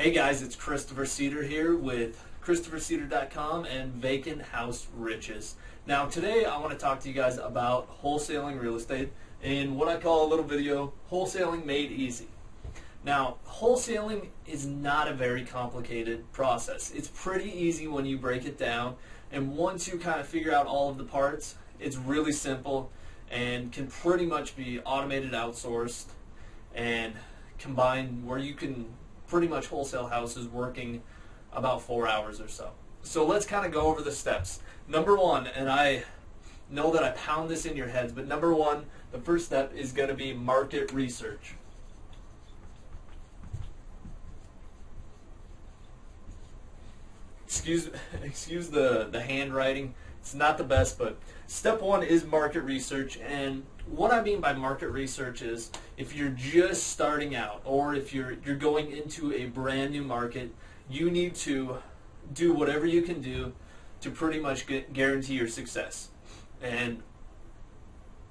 Hey guys, it's Christopher Cedar here with ChristopherCedar.com and Vacant House Riches. Now today I want to talk to you guys about wholesaling real estate in what I call a little video, Wholesaling Made Easy. Now wholesaling is not a very complicated process. It's pretty easy when you break it down, and once you kind of figure out all of the parts, it's really simple and can pretty much be automated, outsourced, and combined where you can pretty much wholesale houses working about 4 hours or so. So let's kind of go over the steps. Number one, and I know that I pound this in your heads, but number one, the first step is going to be market research. Excuse the handwriting. It's not the best, but step one is market research. And what I mean by market research is if you're just starting out or if you're going into a brand new market, you need to do whatever you can do to pretty much guarantee your success. And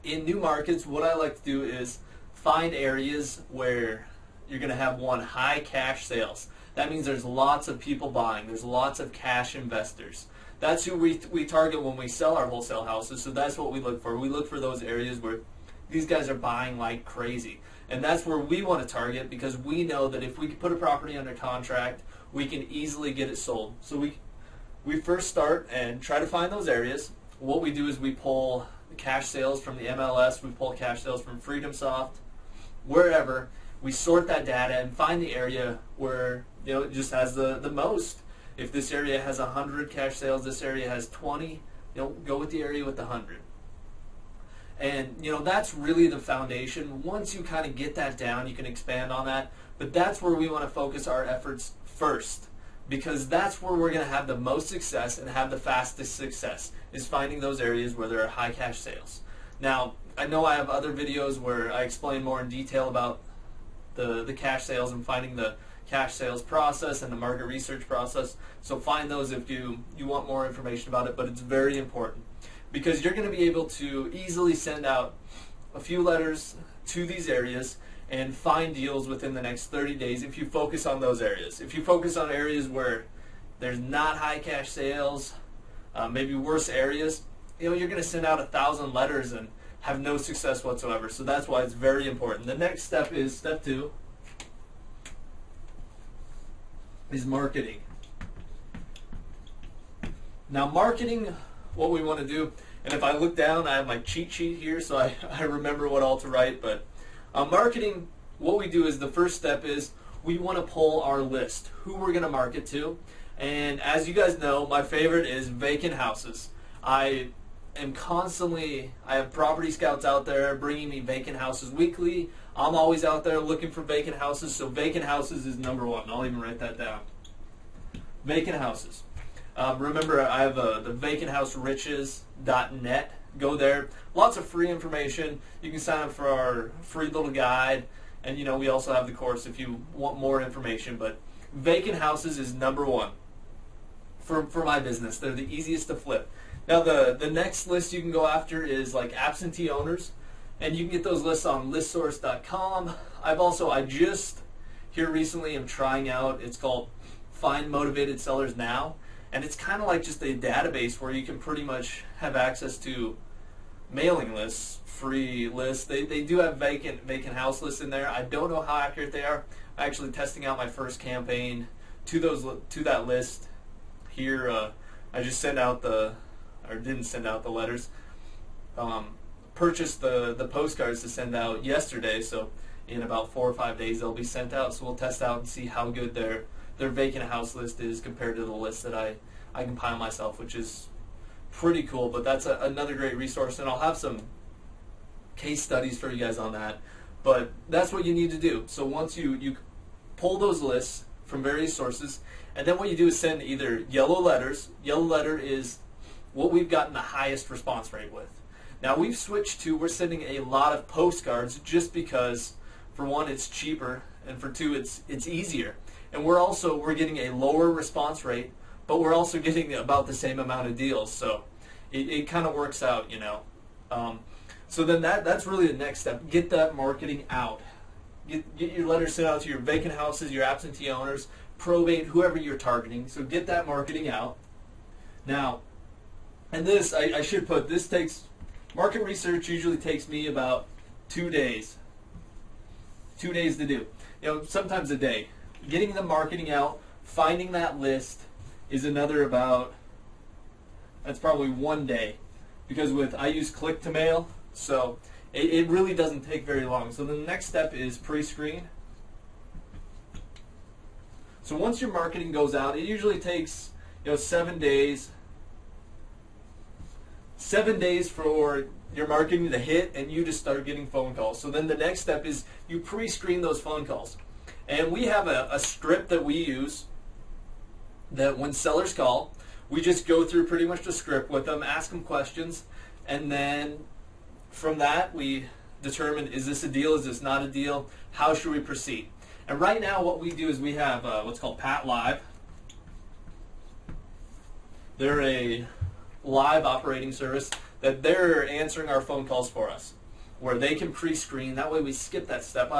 in new markets, what I like to do is find areas where you're going to have high cash sales. That means there's lots of people buying. There's lots of cash investors. That's who we target when we sell our wholesale houses, so that's what we look for. We look for those areas where these guys are buying like crazy. And that's where we want to target, because we know that if we can put a property under contract, we can easily get it sold. So we first start and try to find those areas. What we do is we pull the cash sales from the MLS, we pull cash sales from FreedomSoft, wherever. We sort that data and find the area where it just has the most. If this area has 100 cash sales, this area has 20, go with the area with the 100. And that's really the foundation. Once you kind of get that down, you can expand on that. But that's where we want to focus our efforts first, because that's where we're going to have the most success and have the fastest success, is finding those areas where there are high cash sales. Now, I know I have other videos where I explain more in detail about the cash sales and finding the cash sales process and the market research process. So find those if you want more information about it, but it's very important because you're going to be able to easily send out a few letters to these areas and find deals within the next 30 days if you focus on those areas. If you focus on areas where there's not high cash sales, maybe worse areas, you're going to send out 1,000 letters and have no success whatsoever. So that's why it's very important. The next step is step two, is marketing. Now marketing, what we want to do, and if I look down, I have my cheat sheet here so I remember what all to write, but marketing, what we do is the first step is we want to pull our list, who we're going to market to. And as you guys know, my favorite is vacant houses. I have property scouts out there bringing me vacant houses weekly. I'm always out there looking for vacant houses, so vacant houses is number one. I'll even write that down. Vacant houses. Remember, I have the vacanthouseRiches.net. Go there. Lots of free information. You can sign up for our free little guide, and we also have the course if you want more information. But vacant houses is number one for my business. They're the easiest to flip. Now the next list you can go after is like absentee owners, and you can get those lists on listsource.com. I just here recently am trying out, it's called Find Motivated Sellers Now, and it's kind of like just a database where you can pretty much have access to mailing lists, free lists. They do have vacant house lists in there. I don't know how accurate they are. I'm actually testing out my first campaign to that list here. I just didn't send out the letters. Purchased the postcards to send out yesterday, so in about 4 or 5 days they'll be sent out. So we'll test out and see how good their vacant house list is compared to the list that I compile myself, which is pretty cool. But that's another great resource, and I'll have some case studies for you guys on that. But that's what you need to do. So once you pull those lists from various sources, and then what you do is send either yellow letters. Yellow letter is what we've gotten the highest response rate with. Now we've switched to, we're sending a lot of postcards just because, for one, it's cheaper, and for two, it's easier. And we're getting a lower response rate, but we're also getting about the same amount of deals. So it kind of works out, So then that's really the next step. Get that marketing out. Get your letters sent out to your vacant houses, your absentee owners. probate, whoever you're targeting. So get that marketing out. Now, and this, I should put, this takes, market research usually takes me about 2 days. 2 days to do. Sometimes a day. Getting the marketing out, finding that list is another about, that's probably 1 day. Because I use click to mail, so it really doesn't take very long. So the next step is pre-screen. So once your marketing goes out, it usually takes 7 days. 7 days for your marketing to hit and you to start getting phone calls. So then the next step is you pre-screen those phone calls. And we have a script that we use that when sellers call, we just go through pretty much the script with them, ask them questions, and then from that we determine, is this a deal, is this not a deal, how should we proceed? And right now what we do is we have what's called Pat Live. They're a live operating service that they're answering our phone calls for us, where they can pre-screen. That way we skip that step.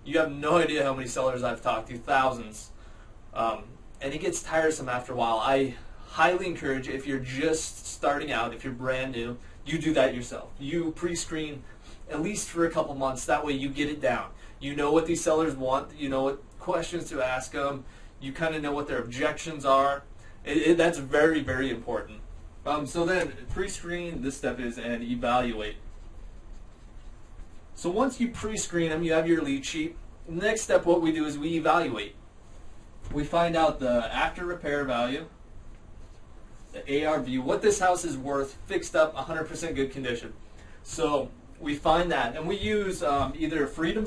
You have no idea how many sellers I've talked to, thousands. And it gets tiresome after a while. I highly encourage, if you're just starting out, if you're brand new, you do that yourself. You pre-screen at least for a couple months. That way you get it down. You know what these sellers want. You know what questions to ask them. You kind of know what their objections are. That's very, very important. So then pre-screen, this step is and evaluate. So once you pre-screen them, you have your lead sheet. The next step, what we do is we evaluate. We find out the after repair value, the ARV, what this house is worth, fixed up, 100% good condition. So we find that, and we use either Freedom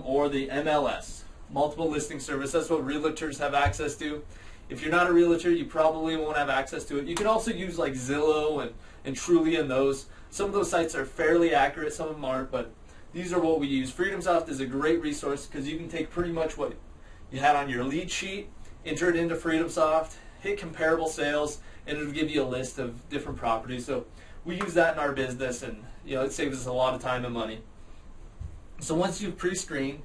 or the MLS, multiple listing service. That's what realtors have access to. If you're not a realtor, you probably won't have access to it. You can also use like Zillow and Trulia and those. Some of those sites are fairly accurate, some of them aren't, but these are what we use. FreedomSoft is a great resource because you can take pretty much what you had on your lead sheet, enter it into FreedomSoft, hit comparable sales, and it'll give you a list of different properties. So we use that in our business, and it saves us a lot of time and money. So once you've pre-screened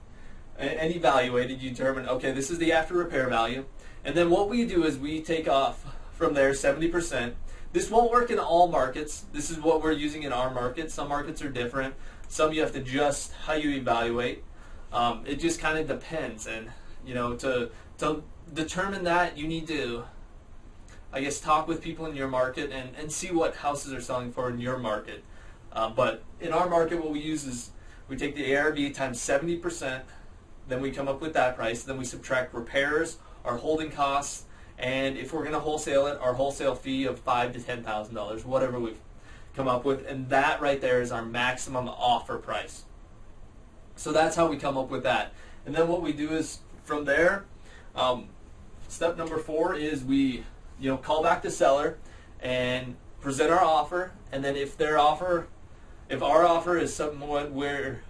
and evaluated, you determine, okay, this is the after repair value. And then what we do is we take off from there 70%. This won't work in all markets. This is what we're using in our market. Some markets are different. Some you have to adjust how you evaluate. It just kind of depends. And to determine that, you need to, I guess, talk with people in your market and see what houses are selling for in your market. But in our market, what we use is we take the ARV times 70%, then we come up with that price, then we subtract repairs, our holding costs, and if we're going to wholesale it, our wholesale fee of $5,000 to $10,000, whatever we've come up with, and that right there is our maximum offer price. So that's how we come up with that. And then what we do is from there, step number 4 is we call back the seller and present our offer, and then if our offer is somewhat where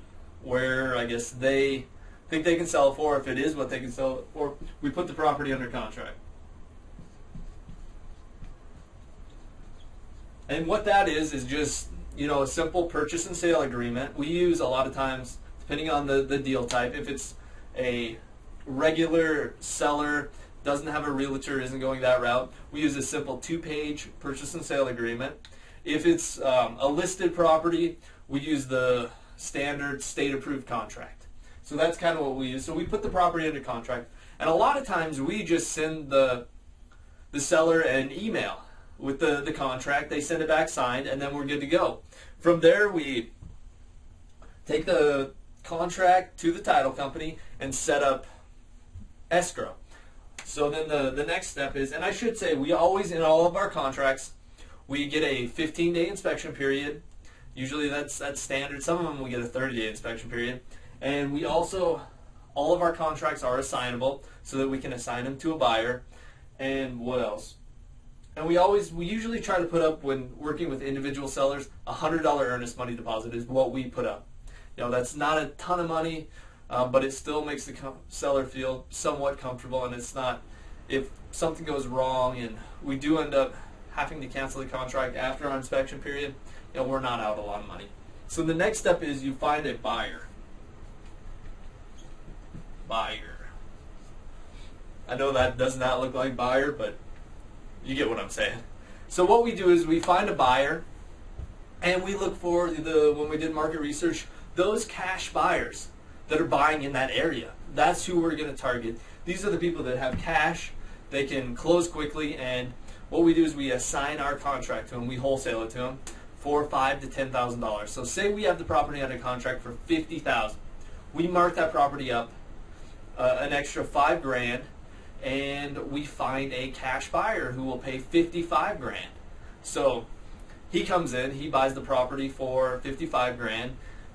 I guess they think they can sell it for, if it is what they can sell it for, we put the property under contract. And what that is just a simple purchase and sale agreement. We use a lot of times, depending on the deal type, if it's a regular seller, doesn't have a realtor, isn't going that route, we use a simple 2-page purchase and sale agreement. If it's a listed property, we use the standard state-approved contract. So that's kind of what we use. So we put the property under contract, and a lot of times we just send the seller an email with the contract. They send it back signed, and then we're good to go. From there, we take the contract to the title company and set up escrow. So then the next step is, and I should say, we always, in all of our contracts, we get a 15-day inspection period. Usually that's standard. Some of them we get a 30-day inspection period. And we also, all of our contracts are assignable so that we can assign them to a buyer. And what else? And we usually try to put up, when working with individual sellers, a $100 earnest money deposit is what we put up. That's not a ton of money, but it still makes the seller feel somewhat comfortable, and it's not, if something goes wrong and we do end up having to cancel the contract after our inspection period, we're not out a lot of money. So the next step is you find a buyer. buyer. I know that does not look like buyer, but you get what I'm saying. So what we do is we find a buyer, and we look for when we did market research, those cash buyers that are buying in that area. That's who we're going to target. These are the people that have cash, they can close quickly, and what we do is we assign our contract to them, we wholesale it to them for $5,000 to $10,000. So say we have the property under contract for $50,000. We mark that property up an extra $5,000, and we find a cash buyer who will pay $55,000. So he comes in, he buys the property for $55,000.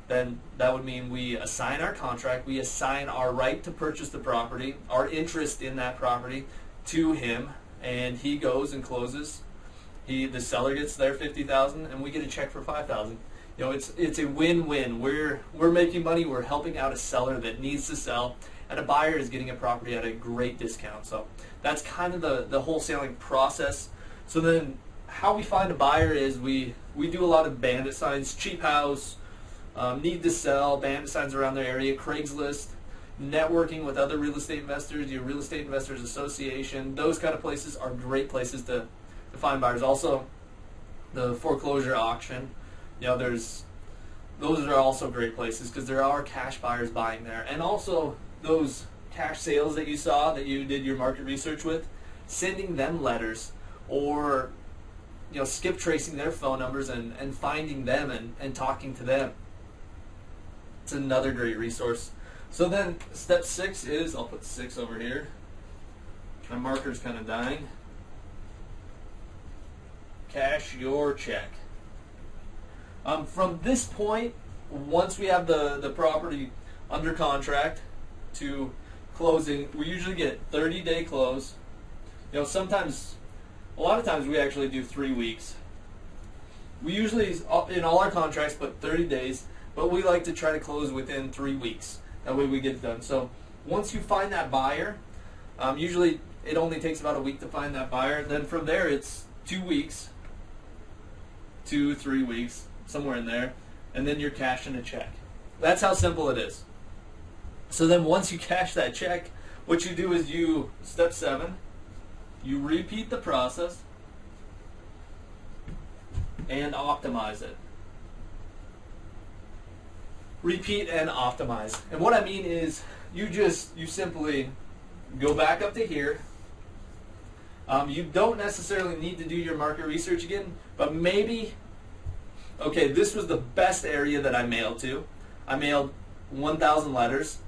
Then that would mean we assign our contract, we assign our right to purchase the property, our interest in that property to him, and he goes and closes. The seller gets their $50,000, and we get a check for $5,000. You know, it's a win-win. We're making money. We're helping out a seller that needs to sell, and a buyer is getting a property at a great discount. So that's kind of the wholesaling process. So then, how we find a buyer is we do a lot of bandit signs, cheap house, need to sell, bandit signs around their area, Craigslist, networking with other real estate investors, your Real Estate Investors Association. Those kind of places are great places to find buyers. Also, the foreclosure auction, you know, those are also great places because there are cash buyers buying there. And also those cash sales that you saw that you did your market research with, sending them letters, or skip tracing their phone numbers and finding them and talking to them. It's another great resource. So then step 6 is, I'll put 6 over here. My marker's kind of dying. Cash your check. From this point, once we have the property under contract to closing, we usually get 30-day close. A lot of times we actually do 3 weeks. We usually, in all our contracts, put 30 days, but we like to try to close within 3 weeks. That way we get it done. So once you find that buyer, usually it only takes about a week to find that buyer. Then from there it's 2 weeks, 2-3 weeks, somewhere in there, and then you're cashing a check. That's how simple it is. So then once you cash that check, what you do is step 7, you repeat the process and optimize it. Repeat and optimize. And what I mean is you simply go back up to here. You don't necessarily need to do your market research again, but maybe, okay, this was the best area that I mailed to. I mailed 1,000 letters.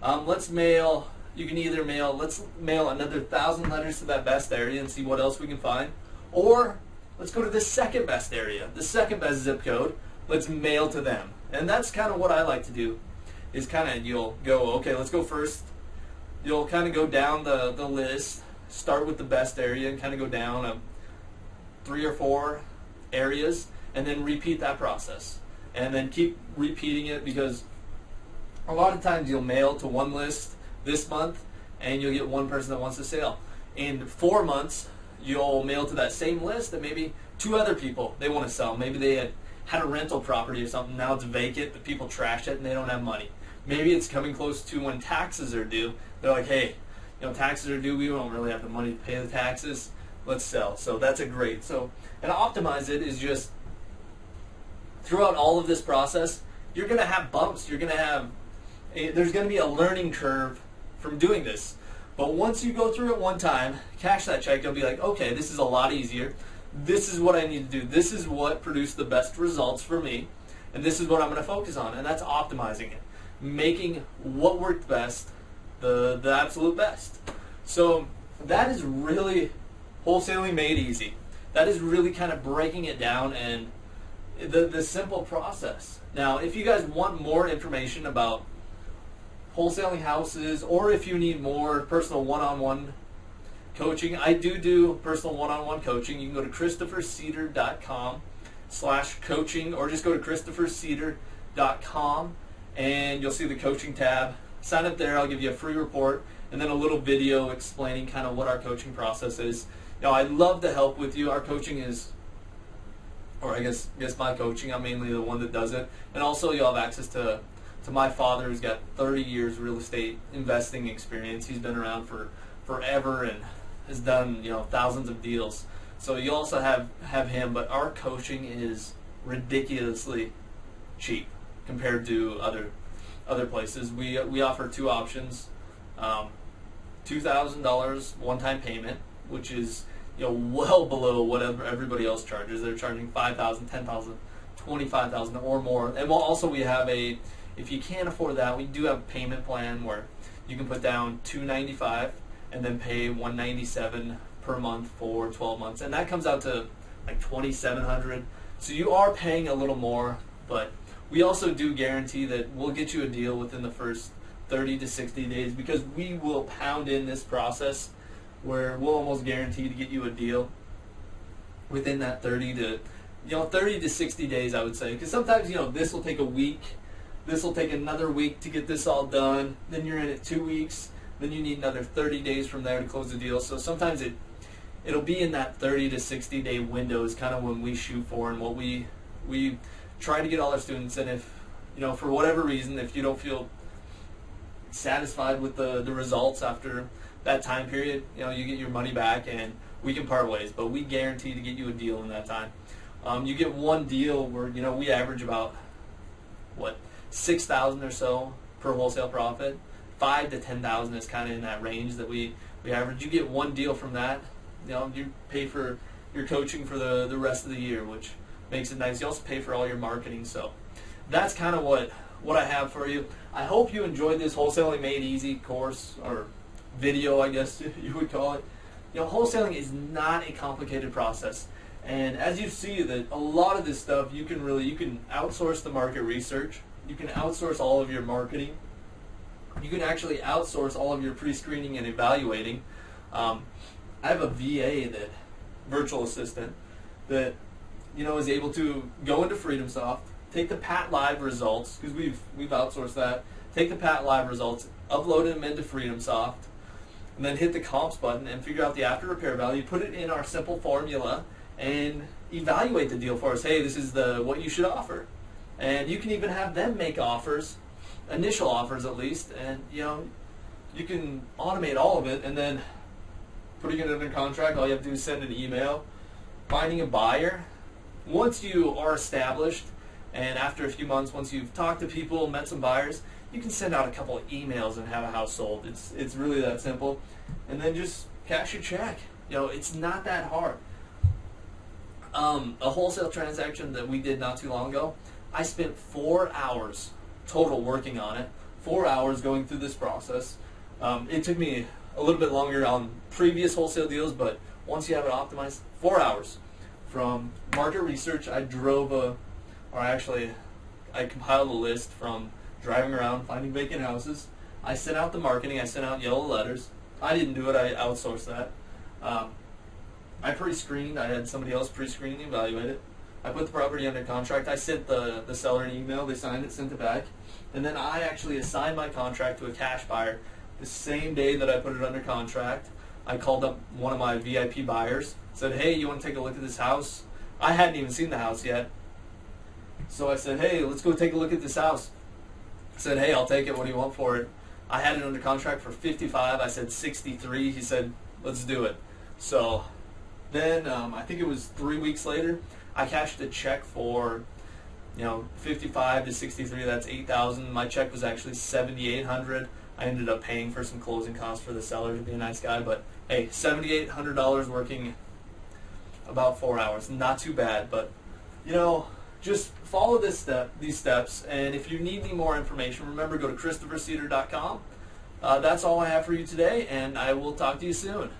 Let's mail another 1,000 letters to that best area and see what else we can find. Or let's go to the second best area, the second best zip code. Let's mail to them. And that's kind of what I like to do, is you'll go, okay, let's go first. You'll kind of go down the list, start with the best area and kind of go down 3 or 4 areas, and then repeat that process. And then keep repeating it, because a lot of times you'll mail to one list this month and you'll get one person that wants to sell. In 4 months, you'll mail to that same list and maybe 2 other people they want to sell. Maybe they had a rental property or something, now it's vacant, the people trash it and they don't have money. Maybe it's coming close to when taxes are due. They're like, hey, taxes are due, we don't really have the money to pay the taxes, let's sell. So that's and optimize it is just, throughout all of this process, you're going to have bumps, there's going to be a learning curve from doing this. But once you go through it one time, cash that check, you'll be like, okay, this is a lot easier. This is what I need to do. This is what produced the best results for me. And this is what I'm going to focus on. And that's optimizing it. Making what worked best the absolute best. So that is really wholesaling made easy. That is really kind of breaking it down and the simple process. Now, if you guys want more information about wholesaling houses, or if you need more personal one-on-one coaching, I do personal one-on-one coaching. You can go to ChristopherCedar.com/coaching, or just go to ChristopherCedar.com and you'll see the coaching tab. Sign up there, I'll give you a free report and then a little video explaining kind of what our coaching process is. I'd love to help with you. Our coaching is, or I guess my coaching, I'm mainly the one that does it. And also you'll have access to to my father, who's got 30 years real estate investing experience. He's been around for forever and has done thousands of deals. So you also have him, but our coaching is ridiculously cheap compared to other places. We offer two options: $2,000 one-time payment, which is well below whatever everybody else charges. They're charging $5,000, $10,000, $25,000 or more. And we have if you can't afford that, we do have a payment plan where you can put down $295 and then pay $197 per month for 12 months, and that comes out to like $2,700. So you are paying a little more, but we also do guarantee that we'll get you a deal within the first 30 to 60 days, because we will pound in this process where we'll almost guarantee to get you a deal within that 30 to 60 days, I would say. Because sometimes this will take a week, this will take another week to get this all done, then you're in it 2 weeks, then you need another 30 days from there to close the deal. So sometimes it'll be in that 30 to 60 day window is kind of when we shoot for, and what we try to get all our students. And if for whatever reason, if you don't feel satisfied with the results after that time period, you get your money back and we can part ways, but we guarantee to get you a deal in that time. You get one deal where we average about $6,000 or so per wholesale profit. 5 to 10,000 is kind of in that range that we average. You get one deal from that, you pay for your coaching for the rest of the year, which makes it nice. You also pay for all your marketing. So that's kind of what I have for you. I hope you enjoyed this Wholesaling Made Easy course, or video, I guess you would call it. Wholesaling is not a complicated process, and as you see, that a lot of this stuff you can outsource the market research, you can outsource all of your marketing, you can actually outsource all of your pre-screening and evaluating. I have a VA, virtual assistant, that is able to go into FreedomSoft, take the Pat Live results, because we've outsourced that, take the Pat Live results, upload them into FreedomSoft, and then hit the comps button and figure out the after repair value, put it in our simple formula, and evaluate the deal for us. Hey, this is what you should offer. And you can even have them make offers, initial offers at least, and you can automate all of it, and then putting it under contract, all you have to do is send an email, finding a buyer. Once you are established, and after a few months, once you've talked to people, met some buyers, you can send out a couple of emails and have a house sold. It's really that simple. And then just cash your check. It's not that hard. A wholesale transaction that we did not too long ago, I spent 4 hours total working on it. 4 hours going through this process. It took me a little bit longer on previous wholesale deals, but once you have it optimized, 4 hours. From market research, I compiled a list from driving around, finding vacant houses. I sent out the marketing, I sent out yellow letters. I didn't do it, I outsourced that. I pre-screened, I had somebody else pre-screen and evaluate it. I put the property under contract, I sent the seller an email, they signed it, sent it back. And then I actually assigned my contract to a cash buyer the same day that I put it under contract. I called up one of my VIP buyers, said, hey, you want to take a look at this house? I hadn't even seen the house yet. So I said, hey, let's go take a look at this house. I said, hey, I'll take it. What do you want for it? I had it under contract for $55. I said 63. He said, let's do it. So then I think it was 3 weeks later, I cashed a check for 55 to 63. That's $8,000. My check was actually $7,800. I ended up paying for some closing costs for the seller to be a nice guy, but hey, $7,800 working about 4 hours. Not too bad, but just follow these steps, and if you need any more information, remember, go to ChristopherCedar.com. That's all I have for you today, and I will talk to you soon.